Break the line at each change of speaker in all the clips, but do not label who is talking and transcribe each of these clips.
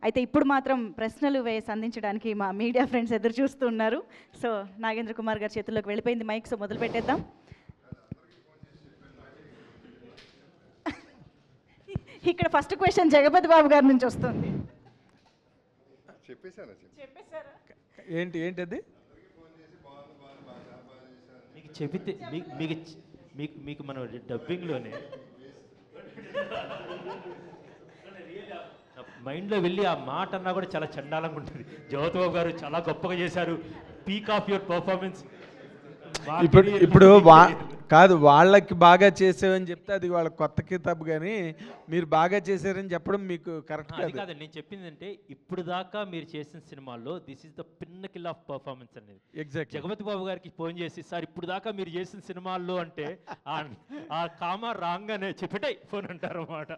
అయితే ఇప్పుడు మాత్రం ప్రశ్నలు సంధించడానికి మా మీడియా ఫ్రెండ్స్ ఎదురు చూస్తూ ఉన్నారు. సో నాగేంద్ర కుమార్ గారి చేతుల్లోకి వెళ్ళిపోయింది మైక్. సో మొదలు పెట్టేద్దాం. ఇక్కడ ఫస్ట్ క్వశ్చన్ జగపతి బాబు గారి నుంచి వస్తుంది. చెప్పేశారా?
ఏంటి అది
మీకు చెబితే మీకు మనం డబ్బింగ్లోనే మైండ్లో వెళ్ళి ఆ మాట అన్నా కూడా చాలా చండాలంగా ఉంటుంది. జగపతి బాబు గారు చాలా గొప్పగా చేశారు, పీక్ ఆఫ్ యువర్ పర్ఫార్మెన్స్.
ఇప్పుడు కాదు, వాళ్ళకి బాగా చేసావని చెప్తే అది వాళ్ళ కొత్త కితాబు, కానీ మీరు బాగా చేశారని చెప్పడం మీకు కరెక్ట్ కాదు.
నేను చెప్పింది అంటే ఇప్పుడు దాకా మీరు చేసిన సినిమాల్లో this is the pinnacle of performance అనేది.
ఎగ్జాక్ట్.
జగపతి బాబు గారికి ఫోన్ చేసి సార్ ఇప్పుడు దాకా మీరు చేసిన సినిమాల్లో అంటే ఆ కామా రాంగానే చెప్పేటాయి ఫోన్ అంటారు అన్నమాట.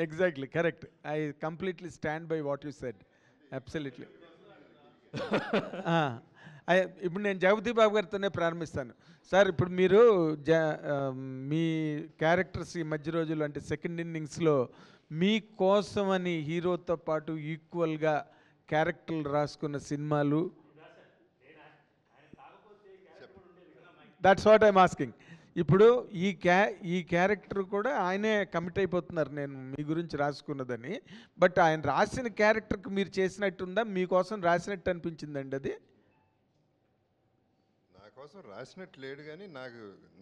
Exactly correct. I completely stand by what you said. Absolutely. ఇప్పుడు నేను జగపతి బాబు గారితోనే ప్రారంభిస్తాను. సార్, ఇప్పుడు మీరు మీ క్యారెక్టర్స్ ఈ మధ్య రోజులు అంటే సెకండ్ ఇన్నింగ్స్లో మీకోసమని హీరోతో పాటు ఈక్వల్గా క్యారెక్టర్లు రాసుకున్న సినిమాలు, దట్స్ వాట్ ఐమ్ ఆస్కింగ్. ఇప్పుడు ఈ క్యారెక్టర్ కూడా ఆయనే కమిట్ అయిపోతున్నారు, నేను మీ గురించి రాసుకున్నదని. బట్ ఆయన రాసిన క్యారెక్టర్కి మీరు చేసినట్టుందా, మీకోసం రాసినట్టు అనిపించిందండి అది?
కోసం రాసినట్టు లేడు, కానీ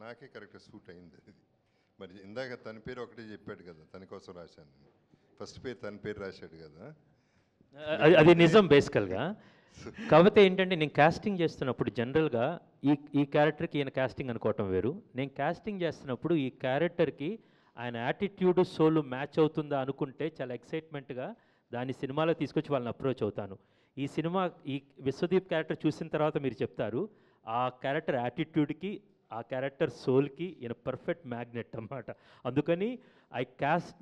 నాకే కరెక్ట్గా సూట్ అయింది అది. మరి ఇందాక తన పేరు ఒకటే చెప్పాడు కదా, తన కోసం రాశాను. ఫస్ట్ పేరు తన పేరు రాశాడు కదా,
అది నిజం బేసికల్గా. కాకపోతే ఏంటంటే నేను కాస్టింగ్ చేస్తున్నప్పుడు జనరల్గా ఈ క్యారెక్టర్కి ఈయన కాస్టింగ్ అనుకోవటం వేరు. నేను కాస్టింగ్ చేస్తున్నప్పుడు ఈ క్యారెక్టర్కి ఆయన యాటిట్యూడ్ సోల్ మ్యాచ్ అవుతుందా అనుకుంటే చాలా ఎక్సైట్మెంట్గా దాన్ని సినిమాలో తీసుకొచ్చి వాళ్ళని అప్రోచ్ అవుతాను. ఈ విశ్వదీప్ క్యారెక్టర్ చూసిన తర్వాత మీరు చెప్తారు ఆ క్యారెక్టర్ యాటిట్యూడ్కి ఆ క్యారెక్టర్ సోల్కి ఈయన పర్ఫెక్ట్ మ్యాగ్నెట్ అన్నమాట. అందుకని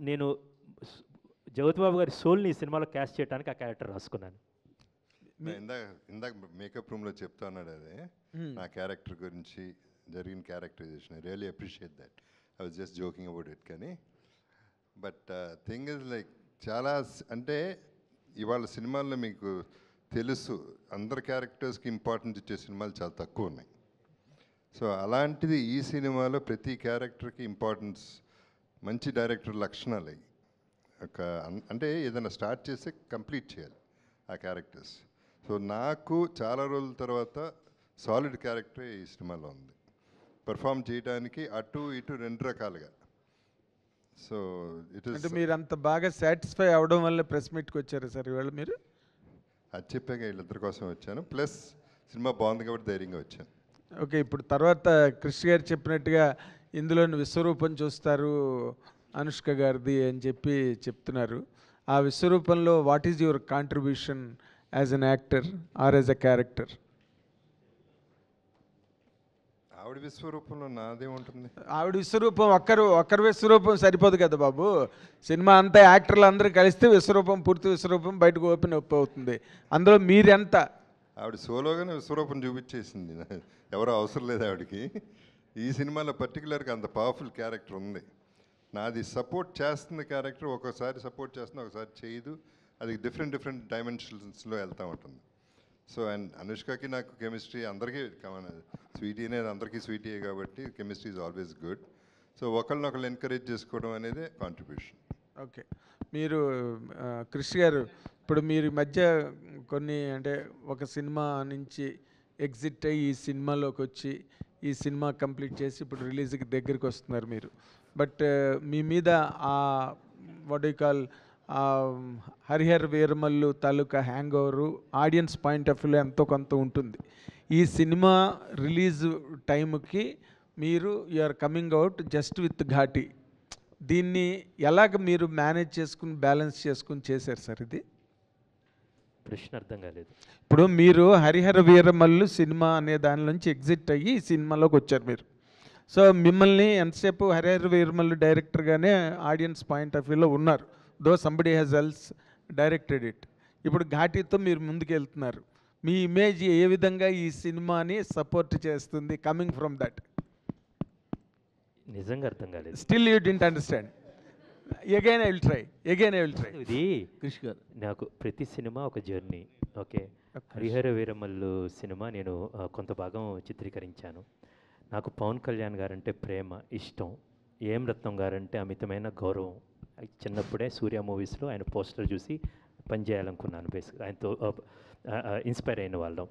నేను జగపతి బాబు గారి సోల్ని ఈ సినిమాలో క్యాస్ట్ చేయడానికి ఆ క్యారెక్టర్ రాసుకున్నాను.
ఇందాక మేకప్ రూమ్లో చెప్తా ఉన్నాడు అదే నా క్యారెక్టర్ గురించి జరిగిన characterization. I really appreciate that. I was just joking about it. కానీ బట్ థింగ్ ఇస్ లైక్ చాలా అంటే ఇవాళ సినిమాల్లో మీకు తెలుసు అందరు క్యారెక్టర్స్కి ఇంపార్టెన్స్ ఇచ్చే సినిమాలు చాలా తక్కువ ఉన్నాయి. సో అలాంటిది ఈ సినిమాలో ప్రతి క్యారెక్టర్కి ఇంపార్టెన్స్, మంచి డైరెక్టర్ లక్షణాలు ఒక అంటే ఏదైనా స్టార్ట్ చేస్తే కంప్లీట్ చేయాలి ఆ క్యారెక్టర్స్. సో నాకు చాలా రోజుల తర్వాత సాలిడ్ క్యారెక్టరే ఈ సినిమాలో ఉంది, పర్ఫామ్ చేయడానికి అటు ఇటు రెండు రకాలుగా. So it is.
మీరు అంత బాగా సాటిస్ఫై అవడం వల్ల ప్రెస్ మీట్కి వచ్చారు సార్ ఇవాళ మీరు?
అది చెప్పాక వీళ్ళిద్దరి కోసం వచ్చాను, ప్లస్ సినిమా బాగుంది కాబట్టి ధైర్యంగా వచ్చాను.
ఓకే, ఇప్పుడు తర్వాత కృష్ గారు చెప్పినట్టుగా ఇందులోని విశ్వరూపం చూస్తారు అనుష్క గారిది అని చెప్తున్నారు. ఆ విశ్వరూపంలో what is your contribution as an actor or as a character?
ఆవిడ విశ్వరూపంలో నాదే ఉంటుంది.
ఆవిడ విశ్వరూపం ఒక్కరు విశ్వరూపం సరిపోదు కదా బాబు. సినిమా అంతా యాక్టర్లు అందరూ కలిస్తే విశ్వరూపం, పూర్తి విశ్వరూపం బయటకు ఓపెన్ అవుతుంది. అందులో మీరెంత?
ఆవిడ సోలోగానే విశ్వరూపం చూపించేసింది, ఎవరో అవసరం లేదు ఆవిడకి. ఈ సినిమాలో పర్టికులర్గా అంత పవర్ఫుల్ క్యారెక్టర్ ఉంది. నాది సపోర్ట్ చేస్తుంది క్యారెక్టర్, ఒకసారి సపోర్ట్ చేస్తుంది, ఒకసారి చేయదు. అది డిఫరెంట్ డైమెన్షన్స్లో వెళ్తూ ఉంటుంది. సో అండ్ అనుష్కకి నాకు కెమిస్ట్రీ అందరికీ స్వీటీ అనేది అందరికీ స్వీటీయే కాబట్టి chemistry is always good. So ఒకళ్ళనొకళ్ళు ఎంకరేజ్ చేసుకోవడం అనేది కాంట్రిబ్యూషన్.
ఓకే, మీరు కృషి గారు ఇప్పుడు మీరు మధ్య కొన్ని అంటే ఒక సినిమా నుంచి ఎగ్జిట్ అయ్యి ఈ సినిమాలోకి వచ్చి ఈ సినిమా కంప్లీట్ చేసి ఇప్పుడు రిలీజ్కి దగ్గరికి వస్తున్నారు మీరు. బట్ మీ మీద ఆ what you call Harihara Veeramallu తాలూకా hang over audience point of వ్యూలో ఎంతో కొంత ఉంటుంది. ఈ సినిమా రిలీజ్ టైంకి మీరు you're coming out just with Ghaati. దీన్ని ఎలాగ మీరు మేనేజ్ చేసుకుని బ్యాలెన్స్ చేసుకుని చేశారు సార్? ఇది
ప్రశ్న అర్థం కాలేదు.
ఇప్పుడు మీరు హరిహర వీరమల్లు సినిమా అనే దాని నుంచి ఎగ్జిట్ అయ్యి ఈ సినిమాలోకి వచ్చారు మీరు. సో మిమ్మల్ని ఎంతసేపు హరిహర వీరమల్లు డైరెక్టర్గానే ఆడియన్స్ పాయింట్ ఆఫ్ వ్యూలో ఉన్నారు, though somebody has else directed it. ఇప్పుడు ఘాటీతో మీరు ముందుకు వెళ్తున్నారు. మీ ఇమేజ్ ఏ విధంగా ఈ సినిమాని సపోర్ట్ చేస్తుంది కమింగ్ ఫ్రమ్ దట్?
నిజంగా అర్థం కాలేదు.
Still you didn't understand? Again I will try.
ఇది
క్రిష్ గారు
నాకు ప్రతి సినిమా ఒక journey. Okay, Harihara Veeramallu cinema నేను కొంత భాగం చిత్రీకరించాను. నాకు పవన్ కళ్యాణ్ గారంటే ప్రేమ, ఇష్టం. ఏం రత్నం గారంటే అమితమైన గౌరవం. చిన్నప్పుడే సూర్య మూవీస్లో ఆయన పోస్టర్ చూసి పనిచేయాలనుకున్నాను. బేసిక్గా ఆయనతో ఇన్స్పైర్ అయిన వాళ్ళం.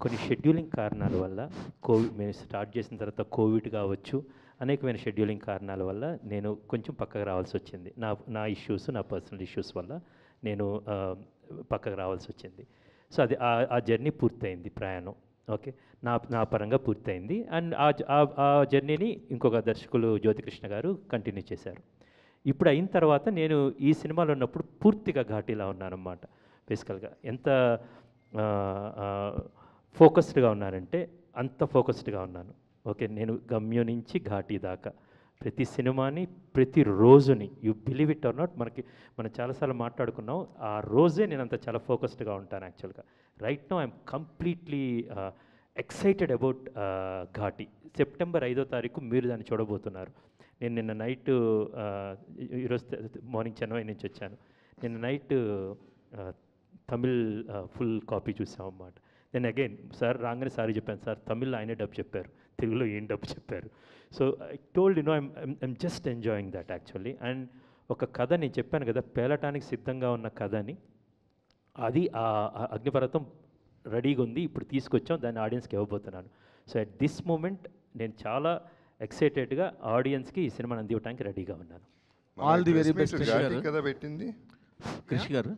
కొన్ని షెడ్యూలింగ్ కారణాల వల్ల మేము స్టార్ట్ చేసిన తర్వాత కోవిడ్ కావచ్చు, అనేకమైన షెడ్యూలింగ్ కారణాల వల్ల నేను కొంచెం పక్కకు రావాల్సి వచ్చింది. నా ఇష్యూస్, నా పర్సనల్ ఇష్యూస్ వల్ల నేను పక్కకు రావాల్సి వచ్చింది. సో అది ఆ జర్నీ పూర్తయింది, ప్రయాణం. ఓకే, నా పరంగా పూర్తయింది. అండ్ ఆ జర్నీని ఇంకొక దర్శకులు జ్యోతికృష్ణ గారు కంటిన్యూ చేశారు. ఇప్పుడు అయిన తర్వాత నేను ఈ సినిమాలో ఉన్నప్పుడు పూర్తిగా ఘాటీలా ఉన్నానన్నమాట. బేసికల్గా ఎంత ఫోకస్డ్గా ఉన్నానంటే అంత ఫోకస్డ్గా ఉన్నాను. ఓకే, నేను గమ్యం నుంచి ఘాటీ దాకా ప్రతి సినిమాని, ప్రతి రోజుని, you believe it or not, మనం చాలాసార్లు మాట్లాడుకున్నాం, ఆ రోజే నేను అంత చాలా ఫోకస్డ్గా ఉంటాను యాక్చువల్గా. Right now I'm completely excited about ఘాటీ. September 5వ తారీఖు మీరు దాన్ని చూడబోతున్నారు. నేను నిన్న నైట్, ఈరోజు మార్నింగ్ చెన్నై నుంచి వచ్చాను. నిన్న నైట్ తమిళ్ ఫుల్ కాపీ చూసామన్నమాట. నేను అగైన్ సార్ రాగానే సారీ చెప్పాను, సార్ తమిళ్లో ఆయనే డబ్ చెప్పారు, తెలుగులో ఏం డబ్ చెప్పారు. So I told I'm just enjoying that actually. And ఒక కథ నేను చెప్పాను కదా, పేలటానికి సిద్ధంగా ఉన్న కథని, అది ఆ అగ్నిపర్వతం రెడీగా ఉంది, ఇప్పుడు తీసుకొచ్చాం, దాన్ని ఆడియన్స్కి ఇవ్వబోతున్నాను. సో అట్ దిస్ మూమెంట్ నేను చాలా ఎక్సైటెడ్గా ఆడియన్స్కి ఈ సినిమాని అందివ్వడానికి రెడీగా ఉన్నాను.
All the very best.
Ghaati కదా పెట్టింది
క్రిష్ గారు.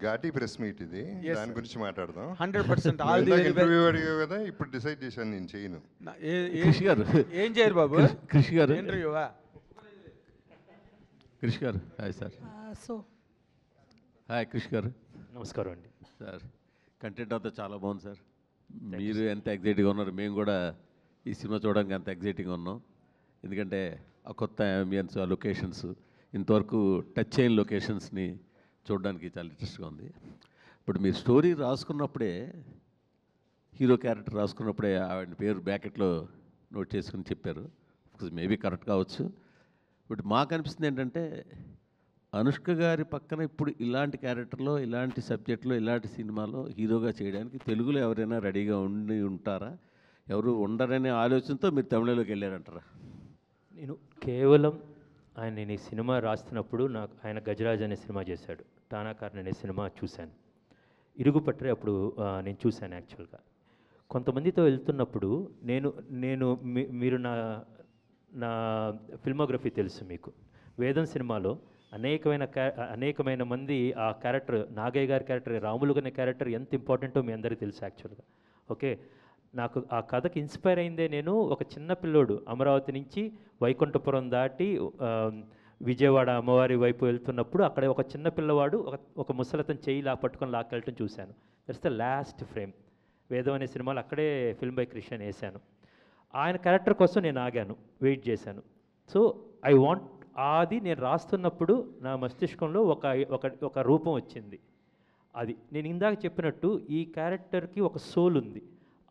ఘాటీ ప్రెస్ మీట్ ఇది, దాని గురించి మాట్లాడదాం.
100% all the very best.
Interview అడిగావు కదా, ఇప్పుడు డిసైడ్ చేశాను నేను చేయను.
క్రిష్ గారు ఏం చేయరు బాబు?
క్రిష్ గారు
ఇంటర్వ్యూవా?
Krish garu hi sir. Hi Krish గారు.
నమస్కారం అండి
సార్. కంటెంట్ అంతా చాలా బాగుంది సార్. మీరు ఎంత ఎగ్జైటింగ్గా ఉన్నారు, మేము కూడా ఈ సినిమా చూడడానికి అంత ఎగ్జైటింగ్గా ఉన్నాం. ఎందుకంటే ఆ కొత్త అంబియన్స్, ఆ లొకేషన్స్, ఇంతవరకు టచ్ అయిన లొకేషన్స్ని చూడడానికి చాలా ఇంట్రెస్ట్గా ఉంది. ఇప్పుడు మీరు స్టోరీ రాసుకున్నప్పుడే, హీరో క్యారెక్టర్ రాసుకున్నప్పుడే ఆవిడ పేరు బ్యాకెట్లో నోట్ చేసుకుని చెప్పారు. మేబీ కరెక్ట్ కావచ్చు. బట్ మాకు అనిపిస్తుంది ఏంటంటే, అనుష్క గారి పక్కన ఇప్పుడు ఇలాంటి క్యారెక్టర్లో, ఇలాంటి సబ్జెక్ట్లో, ఇలాంటి సినిమాలో హీరోగా చేయడానికి తెలుగులో ఎవరైనా రెడీగా ఉండి ఉంటారా? ఎవరు ఉండరనే ఆలోచనతో మీరు తమిళలోకి వెళ్ళారంటారా?
నేను కేవలం నేను ఈ సినిమా రాస్తున్నప్పుడు ఆయన గజరాజ్ అనే సినిమా చేశాడు, టానాకారన్ అనే సినిమా చూశాను, ఇరుగుపట్రే అప్పుడు నేను చూశాను యాక్చువల్గా. కొంతమందితో వెళ్తున్నప్పుడు మీరు నా ఫిల్మోగ్రఫీ తెలుసు మీకు. వేదం సినిమాలో అనేకమైన మంది ఆ క్యారెక్టర్, నాగయ్య గారి క్యారెక్టర్, రాములు అనే క్యారెక్టర్ ఎంత ఇంపార్టెంటో మీ అందరికీ తెలుసు యాక్చువల్గా. ఓకే, నాకు ఆ కథకి ఇన్స్పైర్ అయిందే, నేను ఒక చిన్న పిల్లోడు అమరావతి నుంచి వైకుంఠపురం దాటి విజయవాడ అమ్మవారి వైపు వెళ్తున్నప్పుడు అక్కడ ఒక చిన్న పిల్లవాడు ఒక ముసలతను చేయి పట్టుకొని లాక్కెళ్ళటం చూశాను. That's the last frame. వేదం అనే సినిమాలో అక్కడే ఫిల్మ్ బై క్రిష్ అని వేశాను. ఆయన క్యారెక్టర్ కోసం నేను ఆగాను, వెయిట్ చేశాను. సో ఐ వాంట్, అది నేను రాస్తున్నప్పుడు నా మస్తిష్కంలో ఒక రూపం వచ్చింది. అది నేను ఇందాక చెప్పినట్టు ఈ క్యారెక్టర్కి ఒక సోల్ ఉంది.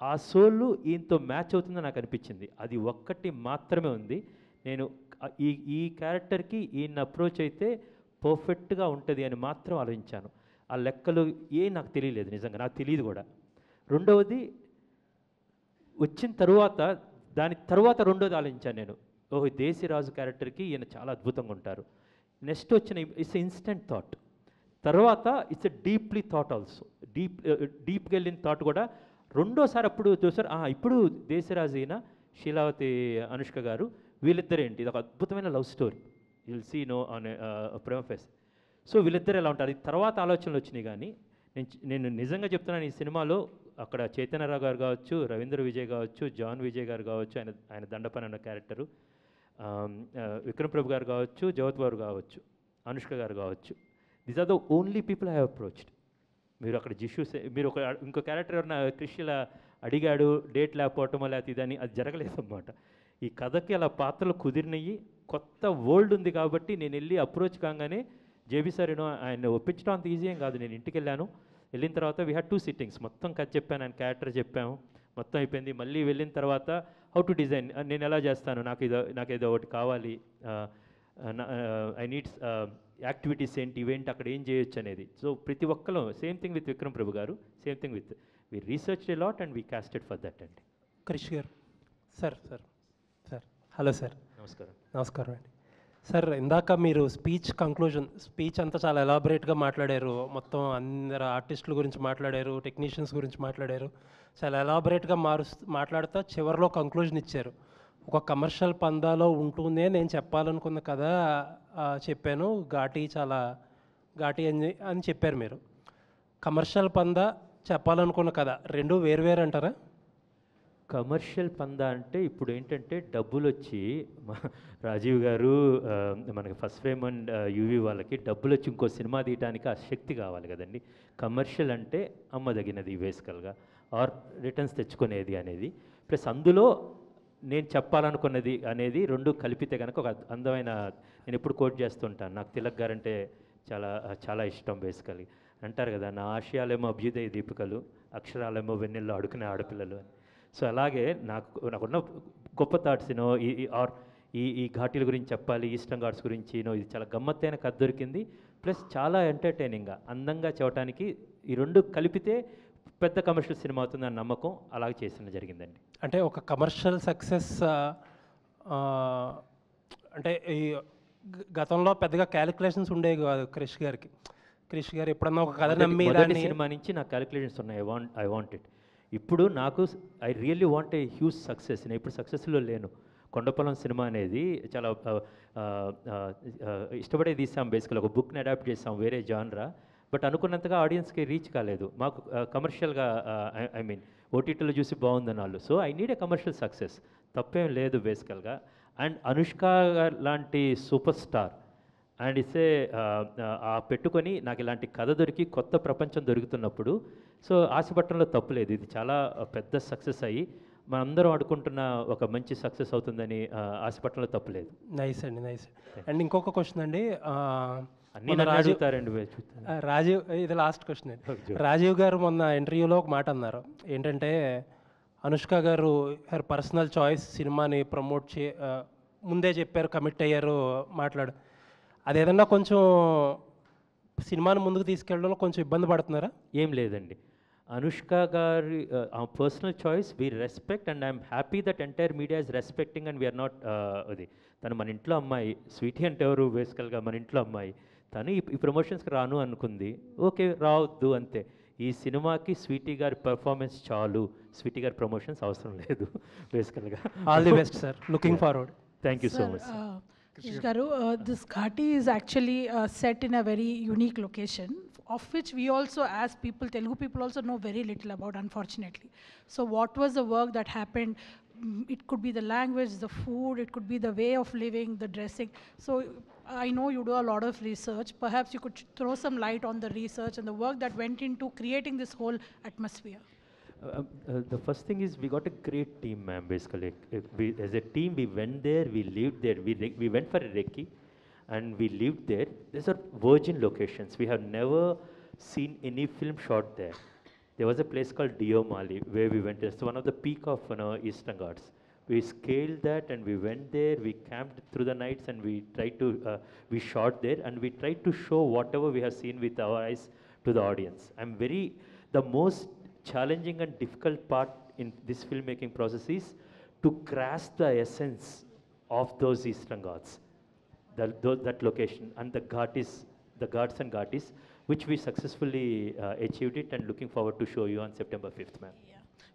ఆ సోల్ ఈయనతో మ్యాచ్ అవుతుందని నాకు అనిపించింది. అది ఒక్కటి మాత్రమే ఉంది. నేను ఈ క్యారెక్టర్కి ఈయన అప్రోచ్ అయితే పర్ఫెక్ట్గా ఉంటుంది అని మాత్రం ఆలోచించాను. ఆ లెక్కలు నాకు తెలియలేదు, నిజంగా నాకు తెలియదు కూడా. రెండవది వచ్చిన తరువాత, దాని తర్వాత రెండోది ఆలోచించాను నేను, ఓహో దేశీరాజు క్యారెక్టర్కి ఈయన చాలా అద్భుతంగా ఉంటారు. నెక్స్ట్ వచ్చిన ఇట్స్ ఇన్స్టెంట్ థాట్, తర్వాత it's a deeply thought also, డీప్గా వెళ్ళిన థాట్ కూడా రెండోసారి అప్పుడు చూసారు. ఇప్పుడు దేశరాజు అయిన శీలావతి అనుష్క గారు, వీళ్ళిద్దరేంటి, ఇది ఒక అద్భుతమైన love story, will see no on ప్రేమ ఫేస్. సో వీళ్ళిద్దరు ఎలా ఉంటారు, తర్వాత ఆలోచనలు వచ్చినాయి. కానీ నేను నిజంగా చెప్తున్నాను, ఈ సినిమాలో అక్కడ చైతన్యరావు గారు కావచ్చు, రవీంద్ర విజయ్ కావచ్చు, జాన్ విజయ్ గారు కావచ్చు, ఆయన దండపని అన్న క్యారెక్టరు, విక్రమ్ ప్రభు గారు కావచ్చు, జగత్ బాబు కావచ్చు, అనుష్క గారు కావచ్చు, these are the only people I have approached. మీరు అక్కడ జిష్యూస్, మీరు ఇంకో క్యారెక్టర్ ఎవరన్నా క్రిష్ ఇలా అడిగాడు, డేట్ లేకపోవటమో లేకపోతే ఇదని, అది జరగలేదన్నమాట. ఈ కథకి అలా పాత్రలు కుదిరినవి, కొత్త వరల్డ్ ఉంది కాబట్టి నేను వెళ్ళి అప్రోచ్ కాగానే జేబీ సార్ ఆయన ఒప్పించడం అంత ఈజీ ఏం కాదు. నేను ఇంటికి వెళ్ళిన తర్వాత వీ హ్యాడ్ 2 సిట్టింగ్స్, మొత్తం కథ చెప్పాను, ఆయన క్యారెక్టర్ చెప్పాము, మొత్తం అయిపోయింది. మళ్ళీ వెళ్ళిన తర్వాత హౌ టు డిజైన్, నేను ఎలా చేస్తాను, నాకు ఏదో ఒకటి కావాలి, ఐ నీడ్స్ యాక్టివిటీస్ ఏంటి, ఇవేంటి, అక్కడ ఏం చేయొచ్చు అనేది. సో ప్రతి ఒక్కరు same thing with Vikram Prabhu గారు, same thing with we research a lot and we casted for that అండి.
క్రిష్ గారు సార్ హలో సార్.
నమస్కారం.
నమస్కారం అండి. సార్, ఇందాక మీరు స్పీచ్ అంతా చాలా ఎలాబరేట్గా మాట్లాడారు. మొత్తం అందరు ఆర్టిస్టుల గురించి మాట్లాడారు, టెక్నీషియన్స్ గురించి మాట్లాడారు. చాలా ఎలాబరేట్గా మాట్లాడుతూ చివరిలో కంక్లూజన్ ఇచ్చారు. ఒక కమర్షియల్ పందాలో ఉంటుందే నేను చెప్పాలనుకున్న కథ చెప్పాను, చాలా ఘాటి అని చెప్పారు మీరు. కమర్షియల్ పందా, చెప్పాలనుకున్న కథ రెండు వేరు అంటారా?
కమర్షియల్ పందా అంటే ఇప్పుడు ఏంటంటే డబ్బులు వచ్చి రాజీవ్ గారు మనకి ఫస్ట్ ఫ్రేమ్ అండ్ యూవీ వాళ్ళకి డబ్బులు వచ్చి ఇంకో సినిమా తీయడానికి ఆ శక్తి కావాలి కదండి. కమర్షియల్ అంటే అమ్మదగినది బేసికల్గా, ఆర్ రిటర్న్స్ తెచ్చుకునేది అనేది, ప్లస్ అందులో నేను చెప్పాలనుకున్నది అనేది రెండు కలిపితే కనుక ఒక అందమైన, నేను ఎప్పుడు కోట్ చేస్తుంటాను, నాకు తిలక్ గారంటే చాలా చాలా ఇష్టం. బేసికలీ అంటారు కదా, నా ఆశయాలేమో అభ్యుదయ దీపికలు, అక్షరాలేమో వెన్నెల్లో అడుకునే ఆడపిల్లలు అని. సో అలాగే నాకున్న గొప్ప థాట్స్ ఈ ఘాటీల గురించి చెప్పాలి, ఈస్టర్న్ ఘాట్స్ గురించి ఇది చాలా గమ్మత్తైన కథ దొరికింది, ప్లస్ చాలా ఎంటర్టైనింగ్గా అందంగా చెప్పడానికి ఈ రెండు కలిపితే పెద్ద కమర్షియల్ సినిమా అవుతుందని నమ్మకం, అలాగే చేసిన జరిగిందండి.
అంటే ఒక కమర్షియల్ సక్సెస్ అంటే ఈ గతంలో పెద్దగా క్యాలిక్యులేషన్స్ ఉండేవి కాదు క్రిష్ గారు ఎప్పుడన్నా ఒక కథ నమ్మి
సినిమా నుంచి నాకు క్యాలిక్యులేషన్స్ ఉన్నాయి. I want it. ఇప్పుడు నాకు I really want a huge success. నేను ఇప్పుడు సక్సెస్లో లేను. కొండపొలం సినిమా అనేది చాలా ఇష్టపడే తీసాం. బేసికల్ ఒక బుక్ని అడాప్ట్ చేసాం, వేరే జాన్రా, బట్ అనుకున్నంతగా ఆడియన్స్కి రీచ్ కాలేదు. మాకు కమర్షియల్గా ఐ మీన్ ఓటీటీలో చూసి బాగుందని వాళ్ళు. So I need a commercial success, తప్పేం లేదు బేసికల్గా. అండ్ అనుష్క లాంటి సూపర్ స్టార్ అండ్ ఇసే పెట్టుకొని నాకు ఇలాంటి కథ దొరికి కొత్త ప్రపంచం దొరుకుతున్నప్పుడు సో ఆశపట్టడంలో తప్పులేదు. ఇది చాలా పెద్ద సక్సెస్ అయ్యి మనందరం అనుకుంటున్న ఒక మంచి సక్సెస్ అవుతుందని ఆశపట్టడంలో తప్పులేదు.
నైస్ అండి, నైస్. అండ్ ఇంకొక క్వశ్చన్ అండి,
అన్నీ అడుగుతారండి.
రాజీవ్, ఇది లాస్ట్ క్వశ్చన్ అండి. రాజీవ్ గారు మొన్న ఇంటర్వ్యూలో ఒక మాట అన్నారు, ఏంటంటే అనుష్క గారు హర్ పర్సనల్ చాయిస్ సినిమాని ప్రమోట్ ముందే చెప్పారు, కమిట్ అయ్యారు మాట్లాడు. అదేదన్నా కొంచెం సినిమాని ముందుకు తీసుకెళ్ళడంలో కొంచెం ఇబ్బంది పడుతున్నారా?
ఏం లేదండి, అనుష్క గారి personal choice we respect and I'm happy that entire media is respecting and we are not అది. తను మన ఇంట్లో అమ్మాయి, స్వీటీ అంటే ఎవరు బేసికల్గా మన ఇంట్లో అమ్మాయి, తను ఈ ప్రమోషన్స్కి రాను అనుకుంది, ఓకే రావద్దు అంతే. ఈ సినిమాకి స్వీటీ గారి పర్ఫార్మెన్స్ చాలు, స్వీటీ గారి ప్రమోషన్స్ అవసరం లేదు బేసికల్గా.
All the best sir, looking forward.
Thank you so much.
Krish Garu, this Ghati is actually set in a very unique location, of which we also, as people, Telugu people also know very little about, unfortunately. So what was the work that happened? It could be the language, the food, it could be the way of living, the dressing. So I know you do a lot of research. Perhaps you could throw some light on the research and the work that went into creating this whole atmosphere.
The first thing is we got a great team, ma'am. Basically, as a team, we went there, we lived there. We went for a recce, and we lived there. These are virgin locations. We have never seen any film shot there. There was a place called Diomali where we went. It's one of the peak of Eastern Ghats. We scaled that and we went there. We camped through the nights and we tried to we shot there and we tried to show whatever we have seen with our eyes to the audience. The most challenging and difficult part in this filmmaking process is to grasp the essence of those Eastern Ghats, that location, and the Ghats and Ghatis, which we successfully achieved it, and looking forward to show you on September 5th, ma'am.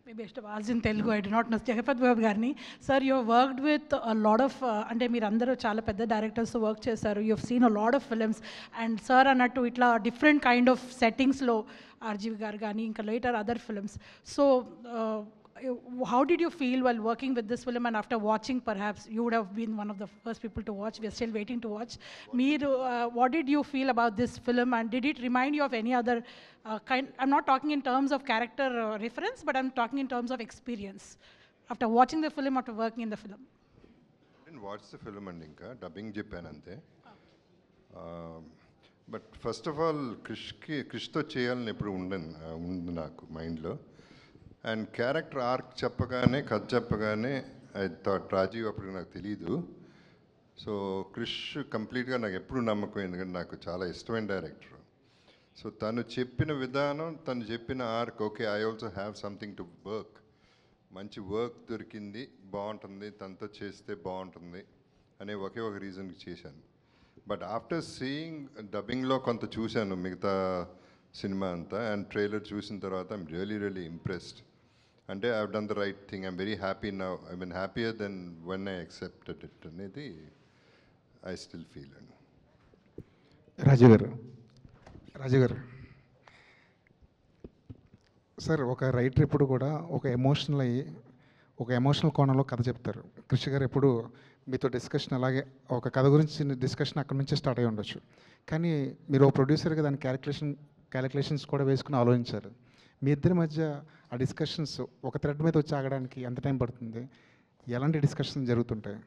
Maybe I should have asked in Telugu, I do not know. Jagapat Babu Garni, sir, you have worked with a lot of, అంటే మీరు అందరూ చాలా పెద్ద డైరెక్టర్స్తో work చేశారు. You have seen a lot of films and sir అన్నట్టు ఇట్లా different kind of సెట్టింగ్స్లో RGV గారు కానీ ఇంకా later other films. So how did you feel while working with this film, and after watching, perhaps you would have been one of the first people to watch, we are still waiting to watch. What did you feel about this film, and did it remind you of any other kind? I'm not talking in terms of character reference, but I'm talking in terms of experience. After watching the film, after working in the film.
I didn't watch the film and inka dubbing చెప్పానంతే. But first of all క్రిష్తో చేయాలని ఎప్పుడు ఉంది నాకు మైండ్లో. And character arc చెప్పగానే, కథ చెప్పగానే ఐ థాట్ రాజీవ్, అప్పుడు నాకు తెలీదు, సో క్రిష్ కంప్లీట్గా నాకు ఎప్పుడు నమ్మకం, ఎందుకంటే నాకు చాలా ఇష్టమైన డైరెక్టర్. సో తను చెప్పిన విధానం, తను చెప్పిన arc, okay I also have something to work, మంచి వర్క్ దొరికింది, బాగుంటుంది, తనతో చేస్తే బాగుంటుంది అనే ఒకే ఒక రీజన్కి చేశాను. బట్ ఆఫ్టర్ సీయింగ్ డబ్బింగ్లో కొంత చూశాను మిగతా సినిమా అంతా, అండ్ ట్రైలర్ చూసిన తర్వాత ఐమ్ రియలీ ఇంప్రెస్డ్. అంటే I have done the right thing, I'm very happy now, I mean happier then when I accepted it అనేది ఐ స్టిల్ ఫీల్ అండి.
రాజు గారు సార్, ఒక రైటర్ ఎప్పుడు కూడా ఒక ఎమోషనల్ కోణంలో కథ చెప్తారు. కృషి గారు ఎప్పుడు మీతో డిస్కషన్ అలాగే ఒక కథ గురించి డిస్కషన్ అక్కడి నుంచే స్టార్ట్ అయ్యి ఉండొచ్చు, కానీ మీరు ఒక ప్రొడ్యూసర్గా దాని క్యాలిక్యులేషన్స్ కూడా వేసుకుని ఆలోచించారు. మీ ఇద్దరి మధ్య ఆ డిస్కషన్స్ ఒక థ్రెడ్ మీద వచ్చి ఆగడానికి ఎంత టైం పడుతుంది? ఎలాంటి డిస్కషన్స్ జరుగుతుంటాయి?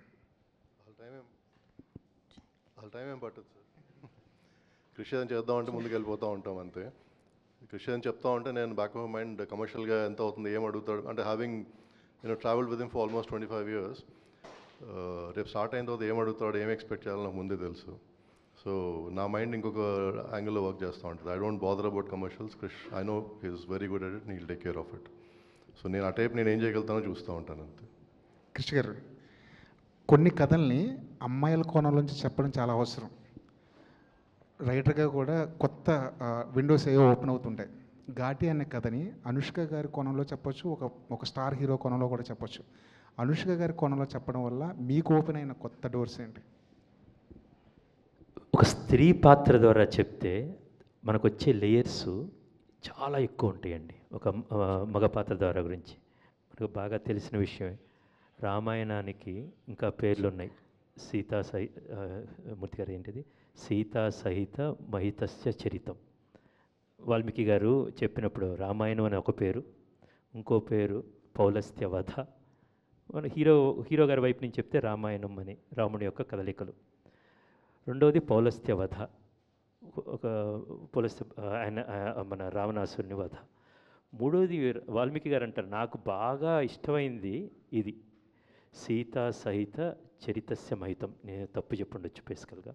వాళ్ళ టైం ఏం పట్టదు సార్. కృషి అని చేద్దామంటే ముందుకు వెళ్ళిపోతూ ఉంటాం అంతే. కృషి అని చెప్తా ఉంటే నేను బ్యాక్ ఆఫ్ మైండ్ కమర్షియల్గా ఎంత అవుతుంది, ఏం అడుగుతాడు అంటే, having travelled with him for almost 25 years, రేపు స్టార్ట్ అయిన తర్వాత ఏం అడుగుతాడు, ఏం ఎక్స్పెక్ట్ చేయాలో నాకు ముందే తెలుసు. సో నా మైండ్ ఇంకొక యాంగిల్లో వర్క్ చేస్తూ ఉంటుంది. I don't bother about commercials. Krish I know he's very good at it, he'll take care of it. So నేను ఆ టైప్ నేను ఏం చేయగలుగుతానో చూస్తూ ఉంటాను అంతే.
కృషి గారు, కొన్ని కథల్ని అమ్మాయిల కోణంలోంచి చెప్పడం చాలా అవసరం. రైటర్గా కూడా కొత్త విండోస్ ఏవో ఓపెన్ అవుతుంటాయి. ఘాటి అనే కథని అనుష్క గారి కోణంలో చెప్పొచ్చు, ఒక స్టార్ హీరో కోణంలో కూడా చెప్పొచ్చు. అనుష్క గారి కోణంలో చెప్పడం వల్ల మీకు ఓపెన్ అయిన కొత్త డోర్స్ ఏంటి?
ఒక స్త్రీ పాత్ర ద్వారా చెప్తే మనకు వచ్చే లేయర్స్ చాలా ఎక్కువ ఉంటాయండి. ఒక మగ పాత్ర ద్వారా గురించి మనకు బాగా తెలిసిన విషయమే. రామాయణానికి ఇంకా పేర్లు ఉన్నాయి. మూర్తి గారు ఏంటిది, సీతా సహిత మహితస్య చరితం. వాల్మీకి గారు చెప్పినప్పుడు రామాయణం అని ఒక పేరు, ఇంకో పేరు పౌలస్త్య వధ. మన హీరో గారి వైపు నుంచి చెప్తే రామాయణం అని రాముడి యొక్క కదలికలు. రెండవది పౌలస్త్య వధ, ఒక పౌలస్త్య ఆయన మన రావణాసురుని వధ. మూడవది వాల్మీకి గారు అంటారు, నాకు బాగా ఇష్టమైంది ఇది, సీతా సహిత చరితస్య మహితం. నేను తప్పు చెప్పుండొచ్చు బేసికల్గా.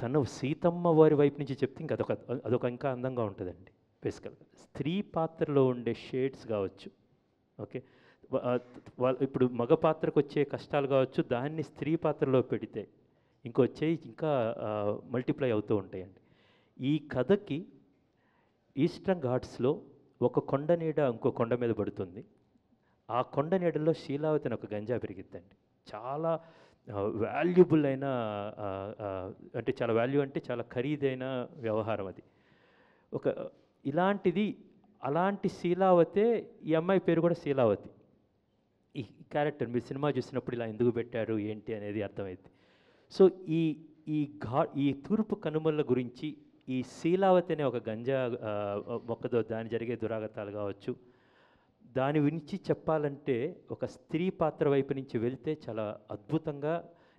తను సీతమ్మ వారి వైపు నుంచి చెప్తే ఇంకా అదొక ఇంకా అందంగా ఉంటుందండి బేసికల్గా. స్త్రీ పాత్రలో ఉండే షేడ్స్ కావచ్చు, ఓకే, ఇప్పుడు మగ పాత్రకు వచ్చే కష్టాలు కావచ్చు, దాన్ని స్త్రీ పాత్రలో పెడితే ఇంకా మల్టిప్లై అవుతూ ఉంటాయండి. ఈ కథకి ఈస్టర్న్ ఘాట్స్లో ఒక కొండ నీడ ఇంకో కొండ మీద పడుతుంది. ఆ కొండ నీడలో శీలావతి అని ఒక గంజా పెరిగిద్దండి. చాలా వాల్యుబుల్ అయిన, అంటే చాలా వాల్యూ అంటే చాలా ఖరీదైన వ్యవహారం అది. అలాంటి శీలావతే ఈ అమ్మాయి పేరు కూడా శీలావతి. ఈ క్యారెక్టర్ మీరు సినిమా చూసినప్పుడు ఇలా ఎందుకు పెట్టారు ఏంటి అనేది అర్థమైంది. సో ఈ తూర్పు కనుమల గురించి ఈ శీలావతి అనే ఒక గంజా మొక్కతో దాని జరిగే దురాగతాలు కావచ్చు, దాని గురించి చెప్పాలంటే ఒక స్త్రీ పాత్ర వైపు నుంచి వెళ్తే చాలా అద్భుతంగా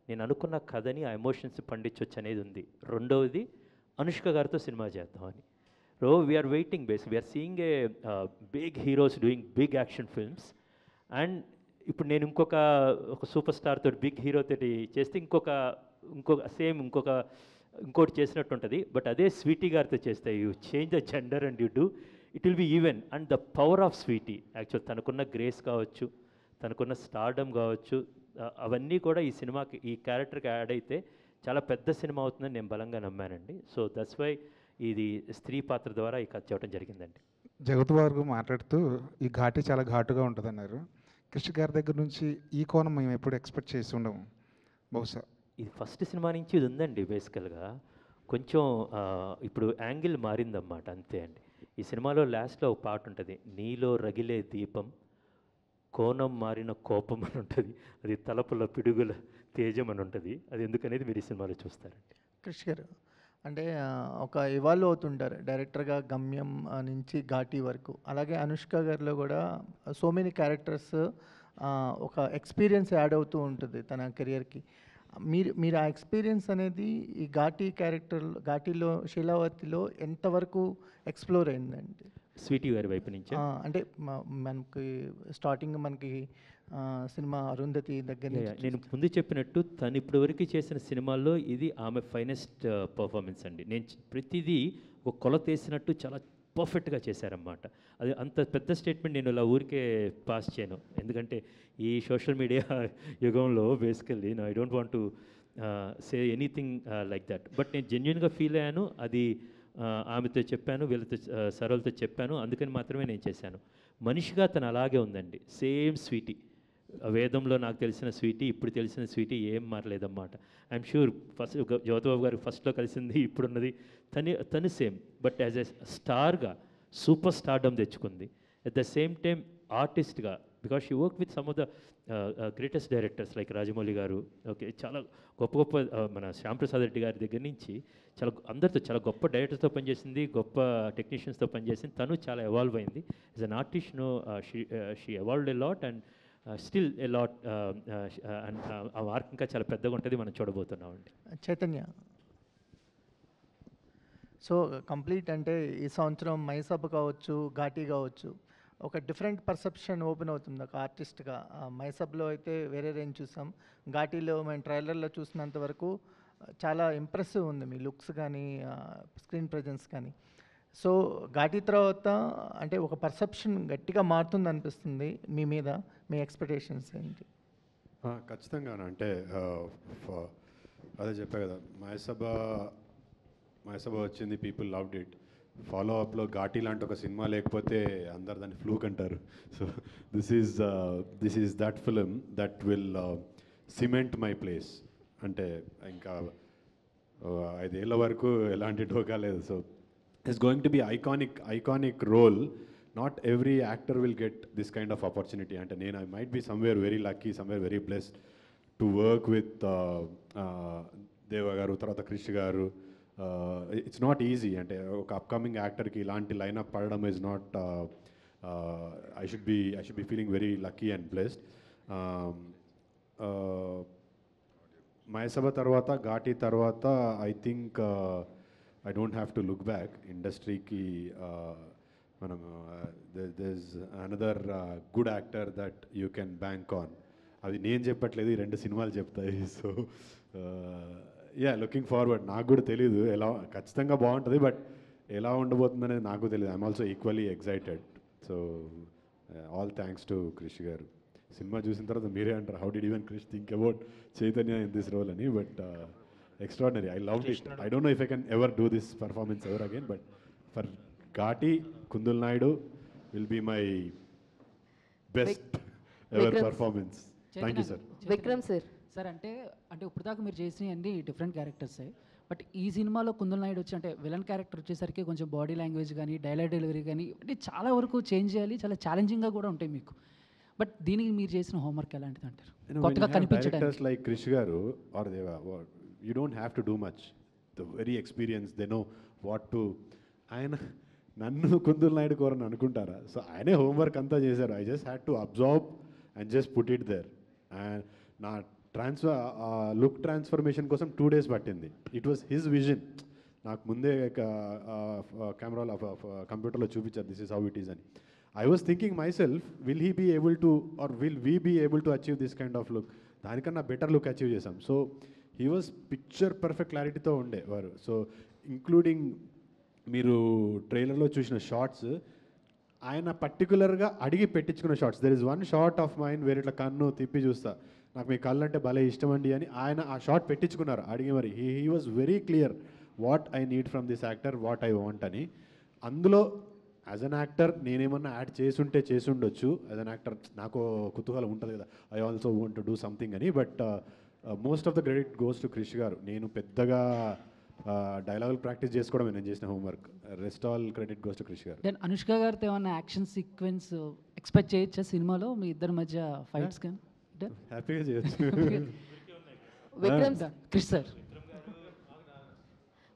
నేను అనుకున్న కథని ఆ ఎమోషన్స్ పండించవచ్చు అనేది ఉంది. రెండవది అనుష్క గారితో సినిమా చేద్దామని. We are waiting we are seeing a big heroes doing big action films. And ఇప్పుడు నేను ఒక సూపర్ స్టార్ తోటి బిగ్ హీరో తోటి చేస్తే ఇంకోటి చేసినట్టు ఉంటుంది. బట్ అదే స్వీటీ గారితో చేస్తే you change the gender and you do, it will be even. And the power of Sweety actual తనకున్న గ్రేస్ కావచ్చు, తనకున్న స్టార్డమ్ కావచ్చు, అవన్నీ కూడా ఈ సినిమాకి ఈ క్యారెక్టర్కి యాడ్ అయితే చాలా పెద్ద సినిమా అవుతుందని నేను బలంగా నమ్మానండి. సో దట్స్ వై ఇది స్త్రీ పాత్ర ద్వారా ఈ కథ చేయడం జరిగిందండి.
జగత్ వారు మాట్లాడుతూ ఈ ఘాటి చాలా ఘాటుగా ఉంటుంది అన్నారు. కృష్ణ గారి దగ్గర నుంచి ఈ కోణం మేము ఎప్పుడు ఎక్స్పెక్ట్ చేసి ఉండము. బహుశా
ఇది ఫస్ట్ సినిమా నుంచి ఇది ఉందండి. బేసికల్గా కొంచెం ఇప్పుడు యాంగిల్ మారిందన్నమాట, అంతే అండి. ఈ సినిమాలో లాస్ట్లో ఒక పాట ఉంటుంది, నీలో రగిలే దీపం కోణం మారిన కోపం అని ఉంటుంది, అది తలపుల పిడుగుల తేజం అని ఉంటుంది. అది ఎందుకనేది మీరు ఈ సినిమాలో చూస్తారండి.
కృష్ గారు అంటే ఒక ఇవాల్వ్ అవుతుంటారు డైరెక్టర్గా గమ్యం నుంచి ఘాటి వరకు. అలాగే అనుష్క గారిలో కూడా సో మెనీ క్యారెక్టర్స్, ఒక ఎక్స్పీరియన్స్ యాడ్ అవుతూ ఉంటుంది తన కెరియర్కి. మీరు ఆ ఎక్స్పీరియన్స్ అనేది ఈ ఘాటిలో శీలావతిలో ఎంతవరకు ఎక్స్ప్లోర్ అయిందండి?
స్వీటీ గారి వైపు నుంచి.
అంటే మనకి స్టార్టింగ్ మనకి సినిమా అరుంధతి దగ్గర నుంచి
నేను ముందు చెప్పినట్టు తను ఇప్పటివరకు చేసిన సినిమాల్లో ఇది ఆమె ఫైనెస్ట్ పర్ఫార్మెన్స్ అండి. నేను ప్రతిదీ ఒక కొలత వేసినట్టు చాలా పర్ఫెక్ట్గా చేశారన్నమాట. అది అంత పెద్ద స్టేట్మెంట్ నేను ఇలా ఊరికే పాస్ చేయను, ఎందుకంటే ఈ సోషల్ మీడియా యుగంలో basically I don't want to say anything like that. But నేను జెన్యున్గా ఫీల్ అయ్యాను. అది ఆమెతో చెప్పాను, వీళ్ళతో సరళతో చెప్పాను, అందుకని మాత్రమే నేను చేశాను. మనిషిగా తను అలాగే ఉందండి, సేమ్ స్వీటీ. వేదంలో నాకు తెలిసిన స్వీటీ, ఇప్పుడు తెలిసిన స్వీటీ ఏం మారలేదన్నమాట. ఐఎమ్ షూర్ ఫస్ట్ జ్యోతిబాబు గారు ఫస్ట్లో కలిసింది ఇప్పుడున్నది తను సేమ్. బట్ యాజ్ ఎ స్టార్గా సూపర్ స్టార్డమ్ తెచ్చుకుంది. అట్ ద సేమ్ టైం ఆర్టిస్ట్గా, because she work with some of the greatest directors like Rajamouli garu, okay, చాలా గొప్ప గొప్ప మన శ్యామ్ ప్రసాద్ రెడ్డి గారి దగ్గర నుంచి చాలా అందరితో చాలా గొప్ప డైరెక్టర్స్తో పనిచేసింది, గొప్ప టెక్నీషియన్స్తో పనిచేసింది. తను చాలా ఎవాల్వ్ అయింది. As an artist she evolved a lot and still a lot. And ఆ మార్క్ ఇంకా చాలా పెద్దగా ఉంటుంది, మనం చూడబోతున్నామండి.
చైతన్య, సో కంప్లీట్ అంటే ఈ సంవత్సరం మైసభ కావచ్చు, ఘాటీ కావచ్చు, ఒక డిఫరెంట్ పర్సెప్షన్ ఓపెన్ అవుతుంది ఒక ఆర్టిస్ట్గా. మైసబ్లో అయితే వేరే రేంజ్ చూసాం, ఘాటీలో మేము ట్రైలర్లో చూసినంత వరకు చాలా ఇంప్రెసివ్ ఉంది మీ లుక్స్ కానీ స్క్రీన్ ప్రజెన్స్ కానీ. సో ఘాటీ తర్వాత అంటే ఒక పర్సెప్షన్ గట్టిగా మారుతుంది అనిపిస్తుంది మీ మీద, మీ ఎక్స్పెక్టేషన్స్ ఏంటి?
ఖచ్చితంగా అంటే అదే చెప్పా కదా, మైసభ వచ్చింది, పీపుల్ లవ్డ్ ఇట్. ఫాలో అప్లో ఘాటీ లాంటి ఒక సినిమా లేకపోతే అందరు దాన్ని ఫ్లూక్ అంటారు. So this is that film that will cement my place. అంటే ఇంకా 5 ఏళ్ళ వరకు ఎలాంటి ఢోకా లేదు. So it's going to be iconic role. Not every actor will get this kind of opportunity. అంటే నేను I might be somewhere very lucky, somewhere very blessed to work with Deva garu, తర్వాత క్రిష్ గారు. It's not easy. అంటే ఒక upcoming యాక్టర్కి ఇలాంటి lineup పడడం is not, I should be feeling very lucky and blessed. మైసభ తర్వాత, ఘాటీ తర్వాత I think I don't have to look back. ఇండస్ట్రీకి మనం there's another good actor that you can bank on. అది నేను చెప్పట్లేదు, ఈ 2 సినిమాలు చెప్తాయి. So looking forward. నాకు కూడా తెలీదు ఎలా, ఖచ్చితంగా బాగుంటుంది, బట్ ఎలా ఉండబోతుంది అనేది నాకు తెలియదు. I'm also equally excited. So all thanks to Krish garu. Cinema చూసిన తర్వాత మీరే అంటారు, how did even Krish think about Chaitanya in this role అని. But extraordinary. I loved it. I don't know if I can ever do this performance ever again, but for Ghati, Kundul Naidu will be my best ever performance. Thank you, sir.
Vikram sir.
Sir అంటే ఇప్పుడు దాకా మీరు చేసిన అన్ని different క్యారెక్టర్సే, but ఈ సినిమాలో కుందల్ నాయుడు వచ్చి అంటే విలన్ క్యారెక్టర్ వచ్చేసరికి కొంచెం బాడీ లాంగ్వేజ్ కానీ డైలాగ్ డెలివరీ కానీ అంటే చాలా వరకు చేంజ్ చేయాలి, చాలా ఛాలెంజింగ్గా కూడా ఉంటాయి మీకు. బట్ దీనికి మీరు చేసిన హోంవర్క్ ఎలాంటిది అంటారు? కొత్తగా కనిపించడానికి
లైక్ క్రిష్ గారు ఆర్ దేవా, you don't have to do much. The very experienced, they know what to. ఆయన నన్ను కుందుల్ నాయుడు కోరని అనుకుంటారా? సో ఆయనే హోంవర్క్ అంతా చేశారు. I just had to absorb and just put it there. And నా లుక్ ట్రాన్స్ఫర్మేషన్ కోసం 2 days పట్టింది. It was his vision. నాకు ముందే కెమెరాలో కంప్యూటర్లో చూపించారు, this is how it is అని. I was thinking myself, will he be able to or will we be able to achieve this kind of look? దానికన్నా better look achieve చేశాం. So he was picture perfect క్లారిటీతో ఉండేవారు. So including మీరు ట్రైలర్లో చూసిన shorts, ఆయన పర్టికులర్గా అడిగి పెట్టించుకున్న shots. There is one shot of mind వేరే ఇట్లా కన్ను తిప్పి చూస్తా, నాకు మీ కళ్ళు అంటే భలే ఇష్టం అండి అని ఆయన ఆ షార్ట్ పెట్టించుకున్నారు అడిగి. మరి he was very clear what I need from this actor, what I want అని. అందులో యాజ్ అన్ యాక్టర్ నేనేమన్నా యాడ్ చేసి ఉండొచ్చు. యాజ్ అన్ యాక్టర్ నాకు కుతూహలం ఉంటుంది కదా, I also want to do something అని. But most of the credit goes to Krish garu. నేను పెద్దగా డైలాగులు ప్రాక్టీస్ చేసుకోవడమే నేను చేసిన homework. Rest all credit goes to Krish garu.
Then Anushka గారితో ఏమన్నా యాక్షన్ సీక్వెన్స్ ఎక్స్పెక్ట్ చేయొచ్చా సినిమాలో మీ ఇద్దరి మధ్య ఫైట్స్ కానీ?
హ్యాపీగా చేయొచ్చు.
Vikram
Krish sir.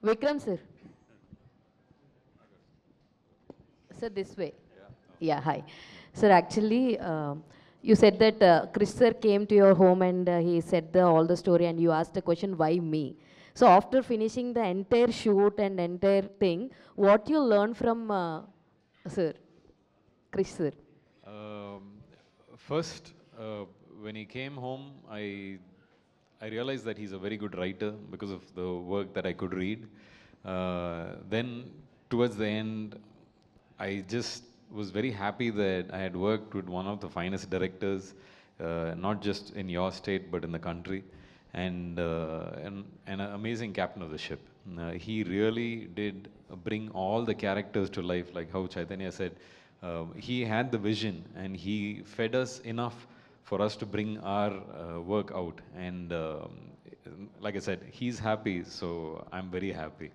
Vikram sir. Sir, this way. Yeah, hi. Sir, actually, you said that Chris sir came to your home and he said all the story and you asked the question, why me? So after finishing the entire shoot and entire thing, what you learned from sir Krish sir
First, when he came home, I realized that he's a very good writer because of the work that I could read. Then, towards the end, I just was very happy that I had worked with one of the finest directors, not just in your state but in the country, and an amazing captain of the ship. He really did bring all the characters to life, like how Chaitanya said. He had the vision and he fed us enough for us to bring our work out. And like I said, he's happy, so I'm very happy.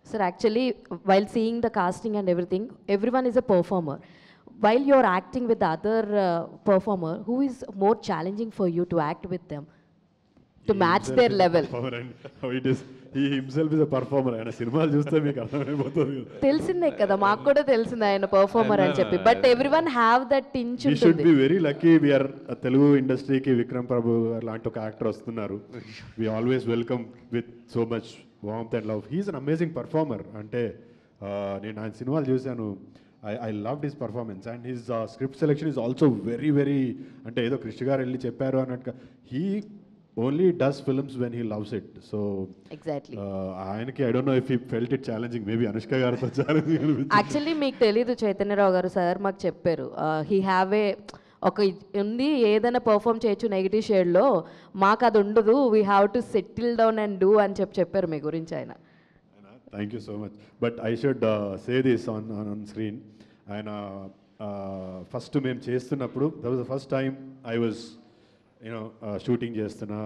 Sir, actually, while seeing the casting and everything, everyone is a performer. While you're acting with the other performer, who is more challenging for you to act with them? To match their level.
How it is. He himself is a performer. ఆయన సినిమాలు చూస్తే మీకు అర్థమైపోతుంది.
తెలిసిందే కదా, మాకు కూడా తెలిసిందే ఆయన పర్ఫార్మర్ అని చెప్పి. But everyone have that tinge ఉంటుంది.
We should be very lucky. We are Telugu ఇండస్ట్రీకి విక్రమ్ ప్రభు లాంటి ఒక యాక్టర్ వస్తున్నారు. We always welcome with so much warmth and love. He is an amazing performer. అంటే నేను ఆయన సినిమాలు చూశాను. I loved his performance and his script selection is also very very అంటే ఏదో కృష్ణ గారు వెళ్ళి చెప్పారు అన్నట్టుగా. He only does films when he loves it. So
exactly.
ఆయనకి I don't know if he felt it challenging. Maybe Anushka గారితో challenging.
Actually మీకు తెలీదు, చైతన్యరావు గారు సార్ మాకు చెప్పారు. హీ హ్యావ్ ఏ ఒక ఉంది, ఏదైనా పర్ఫామ్ చేయొచ్చు నెగిటివ్ షేడ్లో, మాకు అది ఉండదు, we have to settle down and do అని చెప్పారు మీ గురించి ఆయన.
Thank you so much. But I should say this on screen. ఆయన ఫస్ట్ మేము చేస్తున్నప్పుడు that was the first time I was shooting చేస్తున్నా,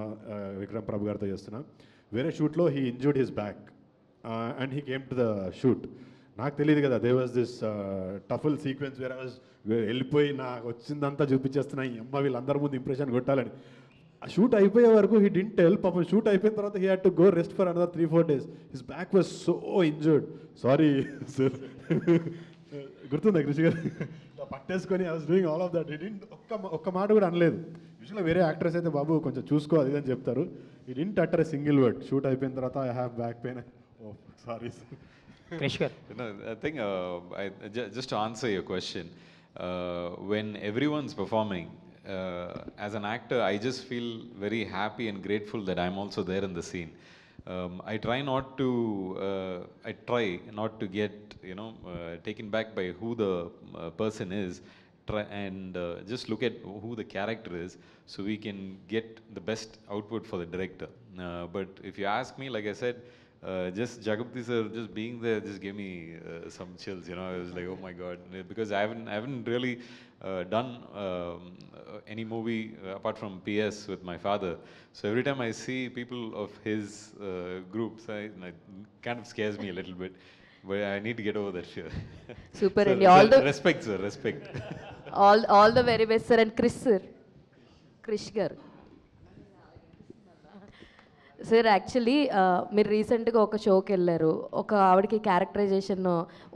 విక్రమ్ ప్రభు గారితో చేస్తున్నా. వేరే షూట్లో he injured his back and he came to the shoot. నాకు తెలియదు కదా, దే వాజ్ దిస్ టఫుల్ సీక్వెన్స్ వేర్ ఐ వాజ్ వెళ్ళిపోయి నాకు వచ్చిందంతా చూపించేస్తున్నా, ఈ అమ్మ వీళ్ళందరి ముందు ఇంప్రెషన్ కొట్టాలని. ఆ షూట్ అయిపోయే వరకు హీ డింట్ టెల్. పాపం షూట్ అయిపోయిన తర్వాత he had to go rest for another 3-4 days. His back was so injured. Sorry sir, గుర్తుందా కృషి గారు? పట్టేసుకొని I was doing all of that. He didn't ఒక్క మాట కూడా అనలేదు. యూజువల్గా వేరే యాక్టర్స్ అయితే బాబు కొంచెం చూసుకో అది అని చెప్తారు. He didn't utter a single word. Shoot అయిపోయిన తర్వాత I have back pain. Oh sorry sir.
I think just to answer your question, when everyone's performing, as an actor, I just feel very happy and grateful that I'm also there in the scene. I try not to get taken back by who the person is, and just look at who the character is, so we can get the best output for the director. But if you ask me, like I said, just Jagapati sir just being there just gave me some chills. I was like, oh my god, because I haven't really done any movie apart from PS with my father. So every time I see people of his groups, it kind of scares me a little bit. But I need to get over that fear.
Super,
so,
and all the
respect, sir. Respect.
all the very best, sir. And Krish sir, Krish gar. Sir actually మీరు రీసెంట్గా ఒక షోకి వెళ్ళారు, ఒక ఆవిడకి characterisation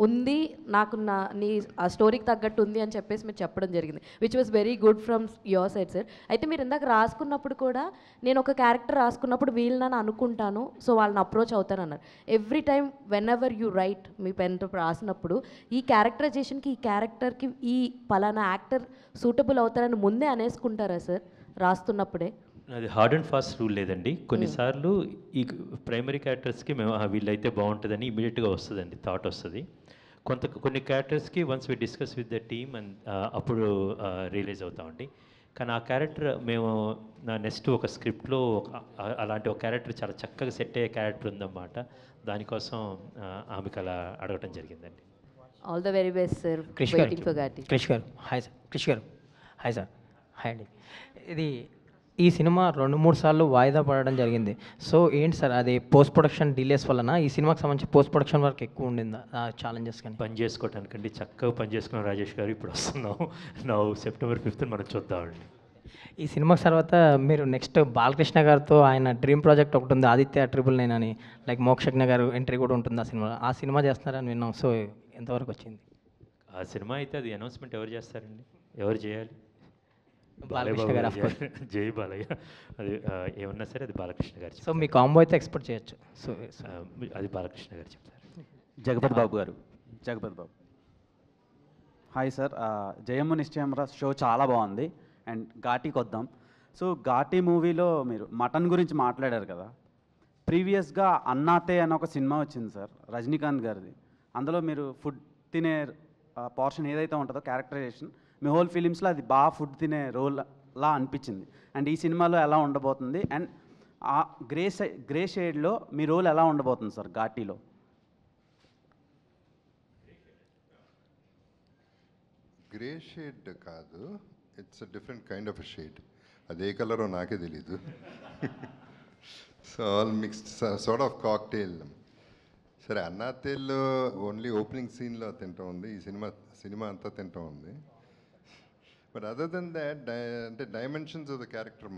ఉంది, నాకు నీ ఆ స్టోరీకి తగ్గట్టు ఉంది అని చెప్పేసి మీరు చెప్పడం జరిగింది, which was very good from your side sir. అయితే మీరు ఇందాక రాసుకున్నప్పుడు కూడా నేను ఒక క్యారెక్టర్ రాసుకున్నప్పుడు వీళ్ళని అనుకుంటాను, సో వాళ్ళని అప్రోచ్ అవుతాను అన్నారు. Every time whenever you write మీ పెన్తో రాసినప్పుడు ఈ క్యారెక్టరైజేషన్కి, ఈ క్యారెక్టర్కి ఈ పలానా యాక్టర్ సూటబుల్ అవుతారని ముందే అనేసుకుంటారా సార్ రాస్తున్నప్పుడే?
అది హార్డ్ అండ్ ఫాస్ట్ రూల్ లేదండి. కొన్నిసార్లు ఈ ప్రైమరీ క్యారెక్టర్స్కి మేము వీళ్ళైతే బాగుంటుందని ఇమీడియట్గా వస్తుందండి, థాట్ వస్తుంది. కొన్ని క్యారెక్టర్స్కి once we discuss with the team and అప్పుడు రియలైజ్ అవుతామండి. కానీ ఆ క్యారెక్టర్ మేము నెక్స్ట్ ఒక స్క్రిప్ట్లో అలాంటి ఒక క్యారెక్టర్ చాలా చక్కగా సెట్ అయ్యే క్యారెక్టర్ ఉందన్నమాట. దానికోసం ఆమెకు అలా అడగటం జరిగిందండి.
All the very best sir.
Krish garu hi sir. Krish garu hi sir. Hi అండి. ఇది ఈ సినిమా 2-3 సార్లు వాయిదా పడడం జరిగింది. సో ఏంటి సార్ అది పోస్ట్ ప్రొడక్షన్ డిలేస్ వలన ఈ సినిమాకి సంబంధించి పోస్ట్ ప్రొడక్షన్ వర్క్ ఎక్కువ ఉండిందా ఛాలెంజెస్? కానీ
పని చేసుకోవటానికండి చక్కగా పని చేసుకున్నాం రాజేష్ గారు. ఇప్పుడు వస్తున్నాం September 5th మనం చూద్దామండి.
ఈ సినిమాకి తర్వాత మీరు నెక్స్ట్ బాలకృష్ణ గారితో ఆయన డ్రీమ్ ప్రాజెక్ట్ ఒకటి ఉంది, ఆదిత్య 999 అని, లైక్ మోక్షజ్ఞ గారు ఎంట్రీ కూడా ఉంటుంది ఆ సినిమాలో. ఆ సినిమా చేస్తున్నారని విన్నాం. సో ఎంతవరకు వచ్చింది
ఆ సినిమా? అయితే అది అనౌన్స్మెంట్ ఎవరు చేస్తారండి, ఎవరు చేయాలి?
బాలకృష్ణ గారు.
జై బాలయ్య. అది ఏమన్నా సరే అది బాలకృష్ణ గారు.
సో మీ కాంబో అయితే ఎక్స్పెక్ట్ చేయొచ్చు. సో
అది బాలకృష్ణ గారు చెప్తారు.
జగపతి బాబు గారు. జగపతి బాబు
హాయ్ సార్, జయము నిశ్చయమరా షో చాలా బాగుంది. అండ్ ఘాటీకి వద్దాం. సో ఘాటీ మూవీలో మీరు మటన్ గురించి మాట్లాడారు కదా. ప్రీవియస్గా అన్నాతే అని ఒక సినిమా వచ్చింది సార్, రజనీకాంత్ గారిది. అందులో మీరు ఫుడ్ తినే పోర్షన్ ఏదైతే ఉంటుందో క్యారెక్టరైజేషన్, మీ హోల్ ఫిలిమ్స్లో అది బాగా ఫుడ్ తినే రోల్ లా అనిపించింది. అండ్ ఈ సినిమాలో ఎలా ఉండబోతుంది, అండ్ ఆ గ్రే షేడ్లో మీ రోల్ ఎలా ఉండబోతుంది సార్ ఘాటీలో?
గ్రే షేడ్ కాదు, it's a different kind of a shade. అదే కలరో నాకే తెలీదు. So all mixed sort of cocktail. సరే, అన్నాతేల్లో ఓన్లీ ఓపెనింగ్ సీన్లో తింటూ ఉంది, ఈ సినిమా అంతా తింటూ ఉంది. బట్ అదర్ దెన్ దాట్ అంటే డైమెన్షన్స్ ఆఫ్ ద క్యారెక్టర్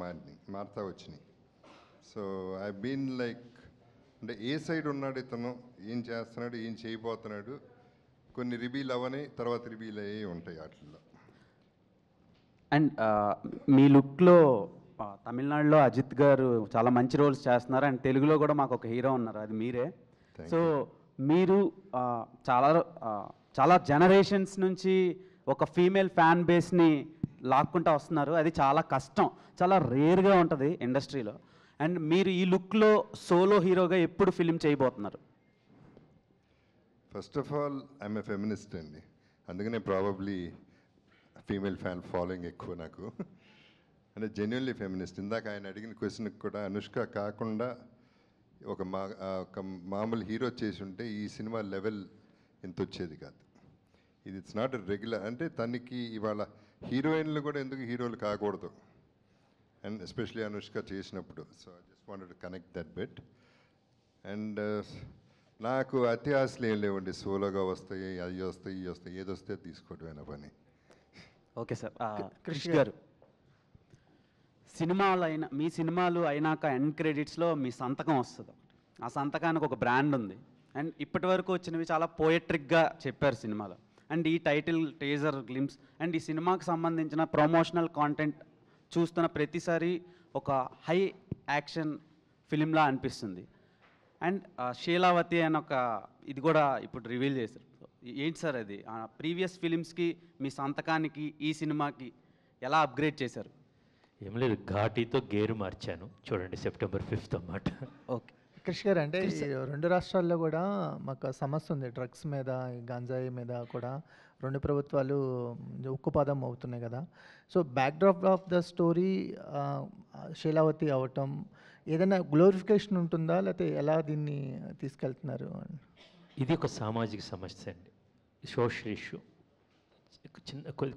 మారుతా వచ్చినాయి. సో ఐ బీన్ లైక్, అంటే ఏ సైడ్ ఉన్నాడు ఇతను, ఏం చేస్తున్నాడు, ఏం చేయబోతున్నాడు, కొన్ని రివీల్ అవని తర్వాత రివీల్ అయ్యి ఉంటాయి వాటిల్లో.
అండ్ మీ లుక్లో తమిళనాడులో అజిత్ గారు చాలా మంచి రోల్స్ చేస్తున్నారు, అండ్ తెలుగులో కూడా మాకు ఒక హీరో ఉన్నారు, అది మీరే. సో మీరు చాలా జనరేషన్స్ నుంచి ఒక ఫీమేల్ ఫ్యాన్ బేస్ని లాక్కుంటూ వస్తున్నారు. అది చాలా కష్టం, చాలా రేర్గా ఉంటుంది ఇండస్ట్రీలో. అండ్ మీరు ఈ లుక్లో సోలో హీరోగా ఎప్పుడు ఫిలిం చేయబోతున్నారు?
First of all I'm a feminist అండి, అందుకనే ప్రాబబ్లీ ఫీమేల్ ఫ్యాన్ ఫాలోయింగ్ ఎక్కువ నాకు. అంటే జెన్యున్లీ ఫెమినిస్ట్. ఇందాక ఆయన అడిగిన క్వశ్చన్కి కూడా అనుష్క కాకుండా ఒక మామూలు హీరో చేసి ఉంటే ఈ సినిమా లెవెల్ ఇంత వచ్చేది కాదు. ఇది ఇట్స్ నాట్ రెగ్యులర్, అంటే తనకి ఇవాళ హీరోయిన్లు కూడా ఎందుకు హీరోలు కాకూడదు, అండ్ ఎస్పెషలీ అనుష్క చేసినప్పుడు. So I just wanted to connect that bit. And నాకు అతి ఆశలు ఏం లేవండి, సోలోగా వస్తాయి, అవి వస్తాయి, ఇవి వస్తాయి, ఏది వస్తే తీసుకోవడమేనా పని.
Okay sir. క్రిష్ గారు, మీ సినిమాలు అయినాక ఎండ్ క్రెడిట్స్లో మీ సంతకం వస్తుంది. ఆ సంతకానికి ఒక బ్రాండ్ ఉంది. అండ్ ఇప్పటి వరకు వచ్చినవి చాలా పోయట్రిక్గా చెప్పారు సినిమాలో. అండ్ ఈ టైటిల్, టీజర్ గ్లిమ్స్, అండ్ ఈ సినిమాకి సంబంధించిన ప్రమోషనల్ కాంటెంట్ చూస్తున్న ప్రతిసారి ఒక హై యాక్షన్ ఫిలింలా అనిపిస్తుంది. అండ్ శీలావతి అని ఒక ఇది కూడా ఇప్పుడు రివీల్ చేశారు. ఏంటి సార్ అది? ప్రీవియస్ ఫిలిమ్స్కి మీ సంతకానికి ఈ సినిమాకి ఎలా అప్గ్రేడ్ చేశారు?
ఏం లేదు, ఘాటీతో గేరు మార్చాను. చూడండి, September 5th అన్నమాట.
ఓకే క్రిష్ గారు, అంటే ఈ 2 రాష్ట్రాల్లో కూడా మాకు సమస్య ఉంది డ్రగ్స్ మీద, ఈ గంజాయి మీద కూడా 2 ప్రభుత్వాలు ఉక్కుపాదం అవుతున్నాయి కదా. So backdrop of the story Sheelavathi అవటం ఏదైనా గ్లోరిఫికేషన్ ఉంటుందా, లేకపోతే ఎలా దీన్ని తీసుకెళ్తున్నారు?
ఇది ఒక సామాజిక సమస్య అండి, సోషల్ ఇష్యూ.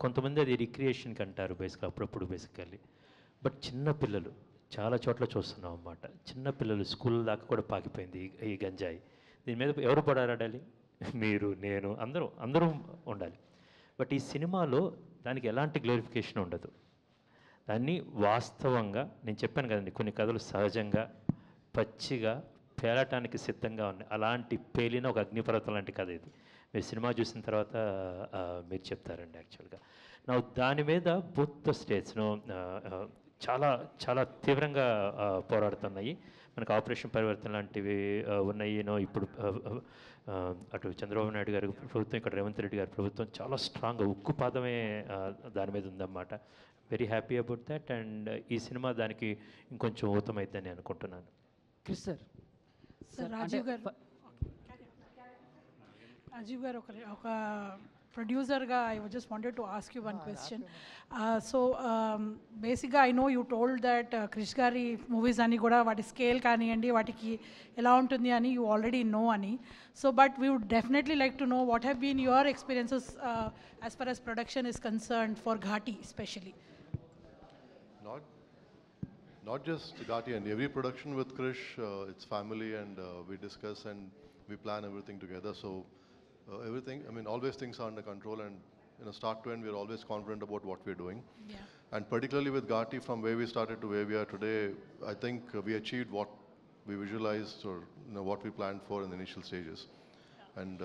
కొంతమంది అది రిక్రియేషన్కి అంటారు బేసిక్గా, అప్పుడప్పుడు బేసికల్లీ. బట్ చిన్నపిల్లలు చాలా చోట్ల చూస్తున్నాం అన్నమాట. చిన్నపిల్లలు స్కూల్ దాకా కూడా పాకిపోయింది ఈ గంజాయి. దీని మీద ఎవరు పోరాడాలి? మీరు, నేను, అందరూ ఉండాలి. బట్ ఈ సినిమాలో దానికి ఎలాంటి గ్లోరిఫికేషన్ ఉండదు. దాన్ని వాస్తవంగా, నేను చెప్పాను కదండి, కొన్ని కథలు సహజంగా పచ్చిగా పేలటానికి సిద్ధంగా ఉన్నాయి. అలాంటి పేలిన ఒక అగ్నిపర్వతం లాంటి కథ ఇది. మీరు సినిమా చూసిన తర్వాత మీరు చెప్తారండి. యాక్చువల్గా దాని మీద బోత్ ద స్టేట్స్ను చాలా చాలా తీవ్రంగా పోరాడుతున్నాయి. మనకు ఆపరేషన్ పరివర్తన లాంటివి ఉన్నాయి. ఇప్పుడు అటు చంద్రబాబు నాయుడు గారి ప్రభుత్వం, ఇక్కడ రేవంత్ రెడ్డి గారి ప్రభుత్వం చాలా స్ట్రాంగ్గా ఉక్కుపాదమే దాని మీద ఉందన్నమాట. Very happy about that. And ఈ సినిమా దానికి ఇంకొంచెం ఊతమైద్దని అనుకుంటున్నాను.
క్రిష్ సార్,
రాజీవ్ గారు ఒక ప్రొడ్యూసర్గా I just wanted to ask you one question. So బేసిక్గా I know you told that Krish గారి మూవీస్ అని కూడా వాటి స్కేల్ కానివ్వండి, వాటికి ఎలా ఉంటుంది అని యూ ఆల్రెడీ నో అని. So but we would definitely like to know what have been your experiences as far as production is concerned for Ghaati especially.
Not just Ghati, and every production with Krish, it's family, and we discuss and we plan everything together. So everything, I mean, always things are under control, and start to end, we're always confident about what we're doing.
Yeah.
And particularly with Ghati, from where we started to where we are today, I think we achieved what we visualized, or what we planned for in the initial stages. And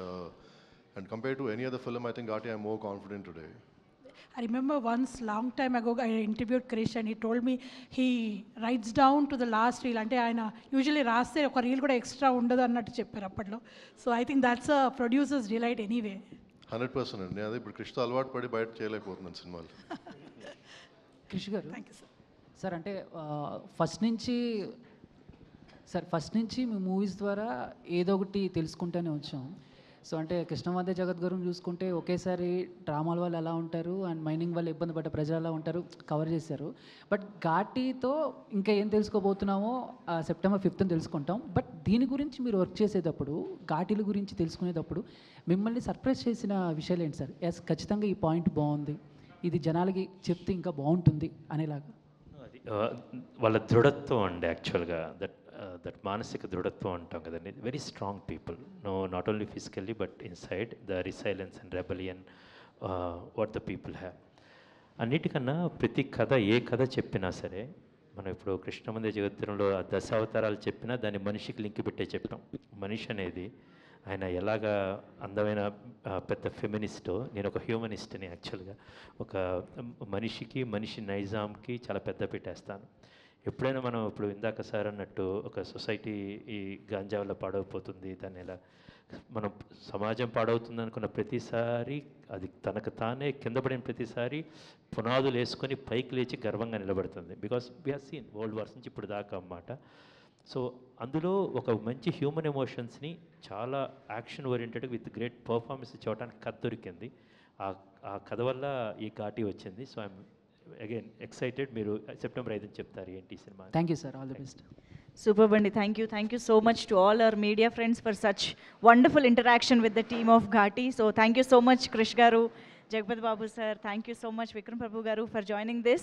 compared to any other film, I think Ghati, I'm more confident today.
I remember once, long time ago, I interviewed Krish and he told me he writes down to the last reel. Ante ayana usually raste oka reel kuda extra undadu annattu chepparu appadlo. So I think that's a producer's delight anyway.
100% అండి. అదే ఇప్పుడు కృష్ణతో అలవాటు పడి బయట చేయలేకపోతున్నాను సినిమాలు.
కృషి గారు సార్ అంటే ఫస్ట్ నుంచి మీ మూవీస్ ద్వారా ఏదో ఒకటి తెలుసుకుంటూనే వచ్చాం. సో అంటే కృష్ణవందే జగత్ గురు చూసుకుంటే ఒకేసారి డ్రామాల వాళ్ళు ఎలా ఉంటారు అండ్ మైనింగ్ వల్ల ఇబ్బంది పడ్డ ప్రజలు ఎలా ఉంటారు కవర్ చేశారు. బట్ ఘాటీతో ఇంకా ఏం తెలుసుకోబోతున్నామో సెప్టెంబర్ 5th తెలుసుకుంటాం. బట్ దీని గురించి మీరు వర్క్ చేసేటప్పుడు ఘాటీల గురించి తెలుసుకునేటప్పుడు మిమ్మల్ని సర్ప్రైజ్ చేసిన విషయాలు ఏంటి సార్? ఎస్ ఖచ్చితంగా ఈ పాయింట్ బాగుంది, ఇది జనాలకి చెప్తే ఇంకా బాగుంటుంది అనేలాగా.
అది వాళ్ళ దృఢత్వం అండి యాక్చువల్గా దట్ మానసిక దృఢత్వం అంటాం కదండి. Very strong people, not only physically but inside the resilience and rebellion what the people have. అన్నిటికన్నా ప్రతి కథ ఏ కథ చెప్పినా సరే, మనం ఇప్పుడు కృష్ణవందే జగత్తులో ఆ దశావతారాలు చెప్పినా దాన్ని మనిషికి లింక్ పెట్టే చెప్పాం. మనిషి అనేది ఆయన ఎలాగా అందమైన పెద్ద ఫెమినిస్టో, నేను ఒక హ్యూమనిస్ట్ని యాక్చువల్గా. ఒక మనిషి నైజాంకి చాలా పెద్ద పెట్టేస్తాను. ఎప్పుడైనా మనం ఇప్పుడు ఇందాక సార్ అన్నట్టు ఒక సొసైటీ ఈ గాంజా వల్ల పాడైపోతుంది, దాన్ని ఎలా మనం సమాజం పాడవుతుంది అనుకున్న ప్రతిసారి అది తనకు తానే కింద పడిన ప్రతిసారి పునాదులు వేసుకొని పైకి లేచి గర్వంగా నిలబడుతుంది. Because we have seen world wars నుంచి ఇప్పుడు దాకా అన్నమాట. సో అందులో ఒక మంచి హ్యూమన్ ఎమోషన్స్ని చాలా action oriented with great performance చూడటానికి కథ దొరికింది. ఆ కథ వల్ల ఈ ఘాటీ వచ్చింది. So I'm again excited. మీరు సెప్టెంబర్ 5 చెప్తారు ఏంటి cinema.
Thank you sir, all the best.
Superb Bandi, thank you so much to all our media friends for such wonderful interaction with the team of Ghati. So thank you so much Krish garu, Jagpat Babu sir, thank you so much Vikram Prabhu garu for joining this.